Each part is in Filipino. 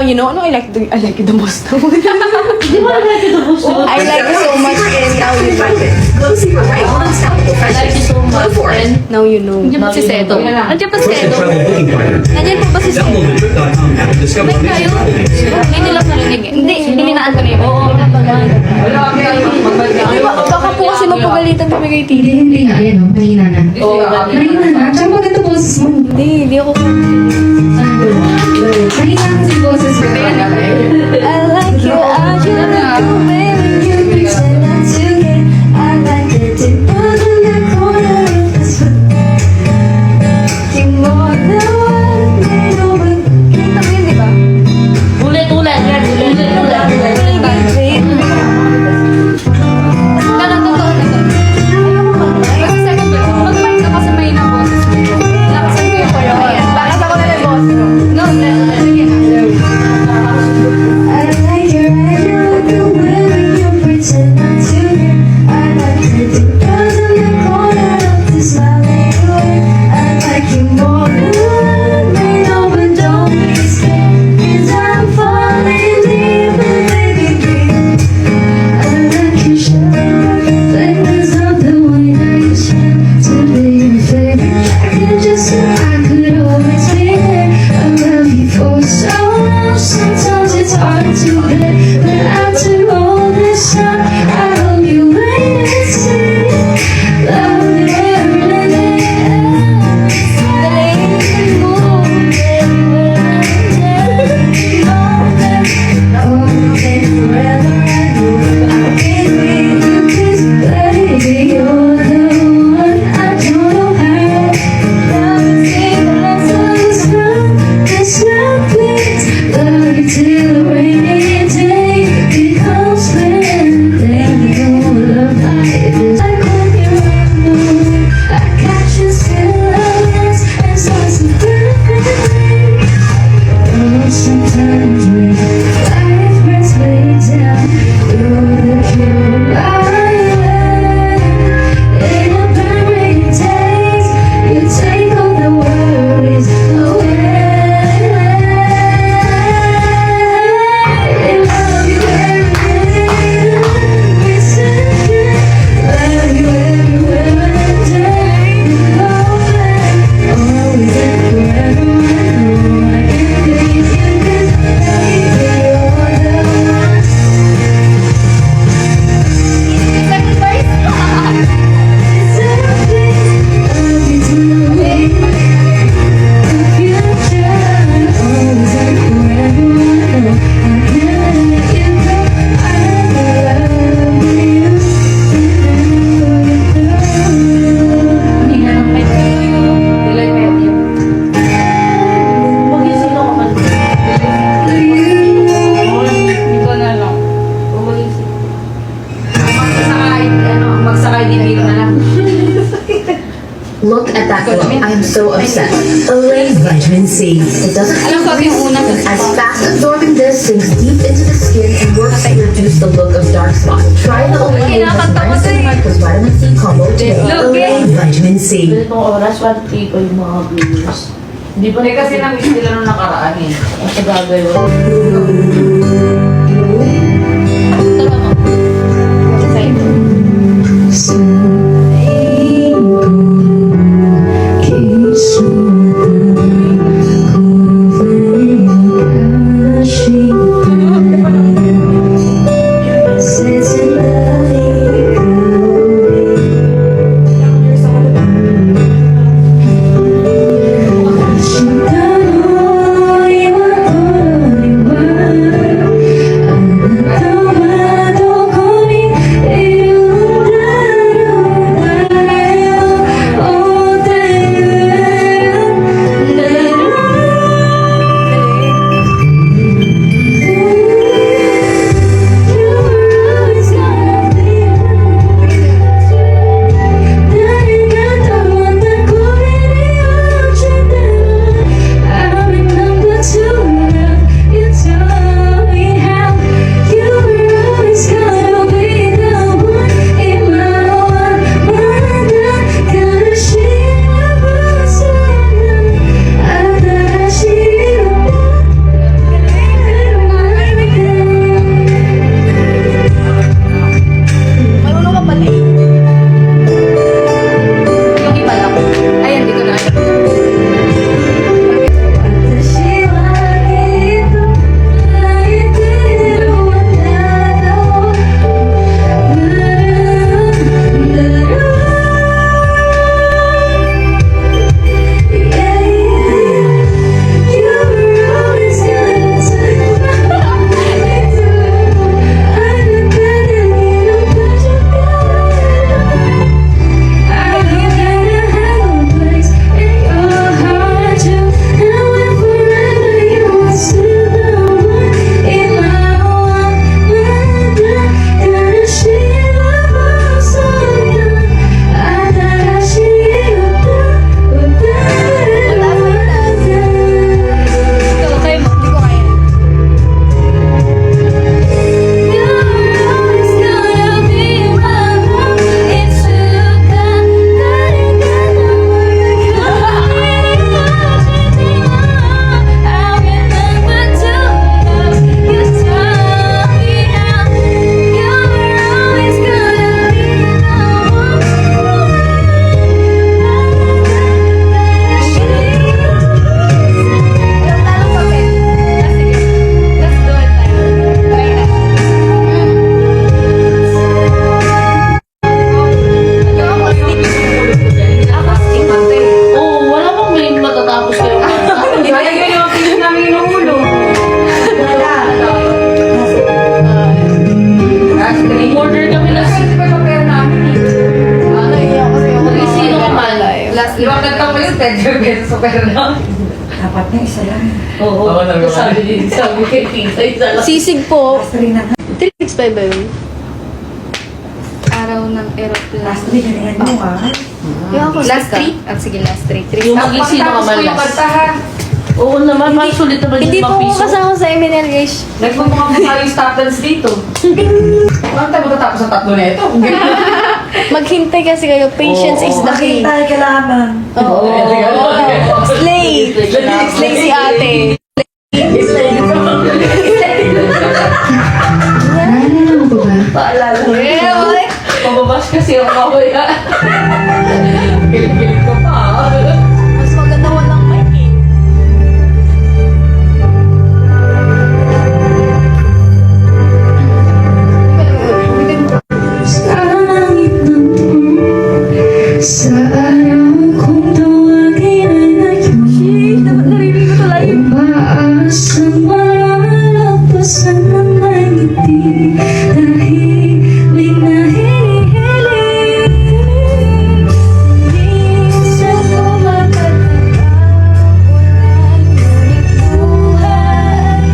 you know, I like the most. Di ba like it the most? I like you so much and now you know. Glow Secret White, unstoppable I like you so much. And Now you know. Nandiyan pa si Seto. Nandiyan pa si First Seto. travel booking partner. Nandiyan pa ba si Seto? Download the trip.com app and discover Wait amazing kayo. travel dates. Hindi nila narinig eh. Hindi, hininaan ko na yun. Oo. Baka po kasi magpagalitan kami kay Titi. Hindi nga, yan o, mahina na. Oo, Mahina na. Tsaka maganda boses mo. Hindi ako. Mahina kasi boses mo. I like you, I just like the way when you pretend not to care. I like the dimples in the corner of this foot. You more than one, they know but kita mo yun, di ba? Ulit. Ganun, totoo na to. Kasi second verse, mag-mic ka kasi may na boses mo. Lakasan ko yung kaya. Lakas ako na ng boss ko. No, sige na. I like your eyes, you look away when you pretend not to care. I like the dimples in the corner of this smiling way. I like you more than one, they know but don't be scared. 'Cause I'm falling deeper, baby, please. I like your shirt, flavors of the wine I share. To be your favorite, I could just say I could always be there. I love you for so long, sometimes it's hard to bear. But after all this time, I hope you wait and see. Love me every day. The lady moves everywhere. Oh, then forever I know I'll be with you, 'cause baby, you're the one. I don't know how. Love is in the last of this room. There's no place. Love you till the rainy day becomes clear. Then you know love life is like when you're on the moon. I got you still honest and so perfectly. Oh, sometimes when life breaks me down, you're the cure I am. In the burning days, you take all the worries away. I love you every day, every second. Love you everywhere and day. You know that always and forever. I know I can please you, 'cause baby, you're the one. Second verse? It's a place, love you till the way. The future, always and forever. I know I can't let you go. I love you. Hinga ng mic. Delay pa yun. Magising ako man. Ikaw na lang. Magising. Magsakay din dito na lang. Look at that glow. I'm so obsessed. Olay Vitamin C. It doesn't Alam ko yung una kasi as fast absorbing this sinks deep into the skin and works to reduce the look of dark spots. Try the Olay Kinakanta ko sa'yo. plus Vitamin C combo today. Look, Olay Vitamin C. Ganitong oras, 1:03 pa yung mga viewers. Hindi pa rin kasi nang sila nung nakaraan eh. Ang sa gagawin. Tara mo. Sa ito. She Pedro Benzo, pero na. Dapat na isa lang. Oo, Oo, naman. sabi kay Tita, isa lang. Sisig po. Last 3 na. 365 ba yun? Araw ng aeroplane. Last 3, galingan mo ha. Yung ako last 3? Ah, sige, last 3. Yung mag-isino ka man Tapos ko yung kanta last. ha. Oo naman, parang sulit naman Hindi yung po ako mapiso. kasama sa MNL, guys. Nagmamukha yung stop dance dito. Bakit tayo matatapos sa tatlo na ito? Maghintay kasi kayo. Patience is the key. Maghintay ka lamang. Oo. Slay! Slay si ate. Naalala mo ba? Paalala mo. Yeah, boy! Mababash kasi yung mamaya. Gilig-gilig ka pa. Mas maganda walang mic eh. Sa langit ng sa araw kong tawagin ay ngayon umaasang malalampasan ng may ngiti dahil na hinihiling minsan ko mapagkakaulan ngunit buhay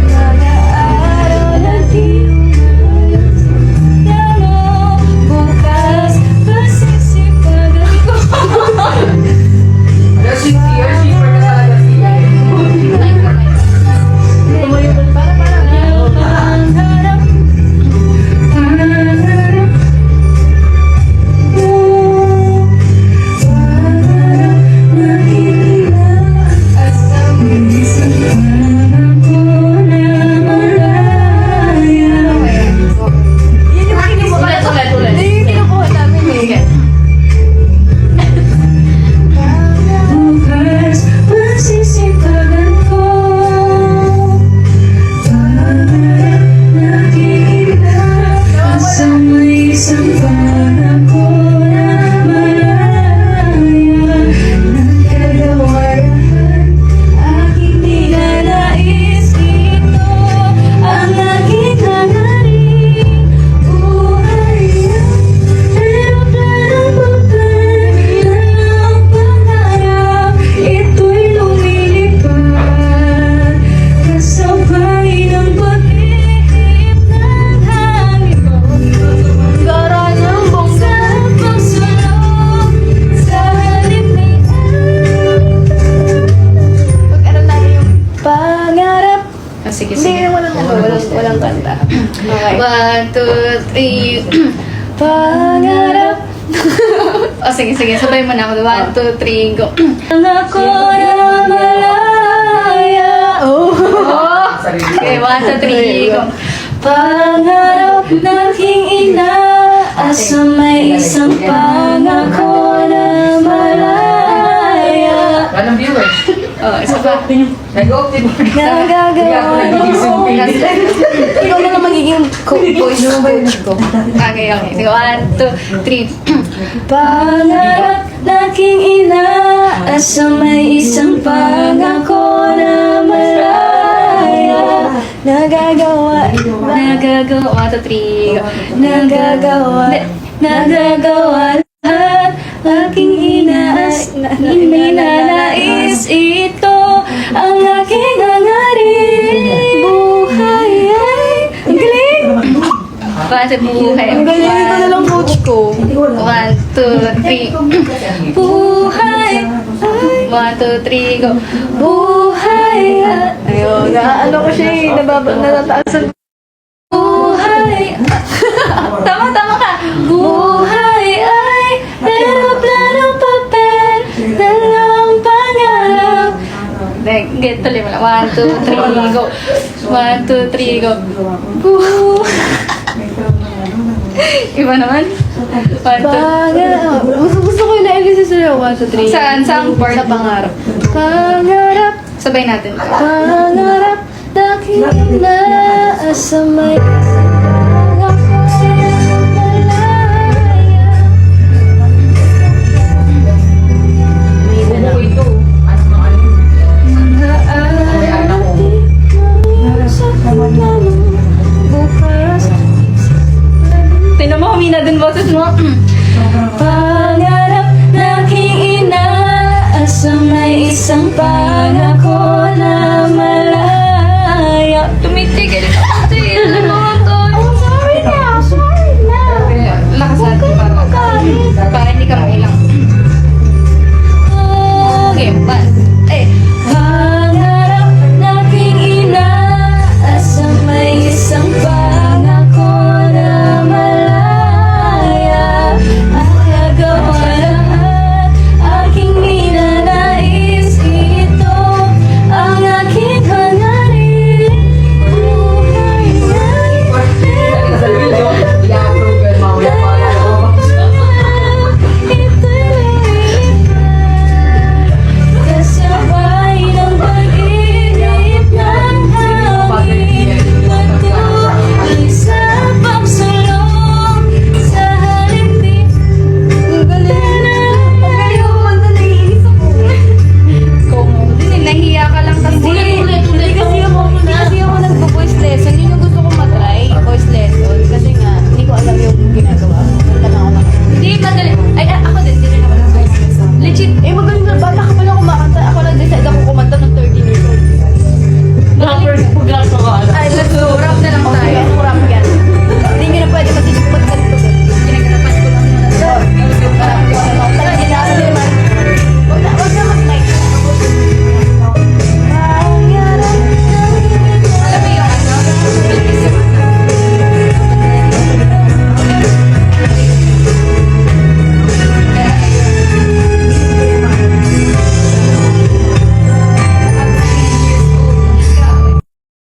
mga araw na di bukas pasisipagan ko. Pero sincere, shipper na talaga siya. Ulit. Hindi yung kinukuha namin eh. Bukas pasisipagan ko. Pangarap na kita sa may isang pangako na malaya. Nagkagawa lahat aking ninanais ito ang aking hangarin. Buhay ang eroplanong papel ng pangarap. Ito'y lumilipad kasabay ng pag-ihip ng hangin mo. Gara ng bongga. Sa pagsulong sa halip ni Pag-aral namin yung pangarap. Ah, sige, Hindi, sige. walang kanta. Okay. 1, 2, 3. Pangarap. Oh, sige, sige. Sabay mo na ako. 1, 2, 3, go. ako na malaya. Oh. Okay, 1, 2, 3, go. Pangarap ng aking inaasa may isang pangako na malaya. Anong viewers? Oh, isa pa. Nag-optin mo. Nagagawa mo. Ikaw na lang magiging voice coach ko. Okay, okay. Sige, 1, 2, 3. Pangarap ng aking inaasa may isang pangako na malaya. Nagagawa. Nagagawa. 1, 2, 3, go. Nagagawa lahat aking ninanais ito ang aking hangarin. Buhay ay ang galing. 1, 2, buhay. Ang galing ito na lang coach ko. 1, 2, 3. Buhay ay 1, 2, 3, go. buhay ay Ayun, ano ko siya eh, natataasan. buhay. Tama ka. Buhay ay eroplanong papel dalang pangarap. Get tuloy mo lang. 1, 2, 3, go. 1, 2, 3, go. Iba naman. 1, 2. Pangarap. Gusto ko yung na-elisip sa'yo. 1, 2, 3. Saan? Saan part? Sa pangarap. Pangarap. Sabay natin. Pangarap na aking inaasa may isang pangako na malaya. May buko ito. Ano na ano? Tinan mo, humina din boses mo. Pangarap naman ako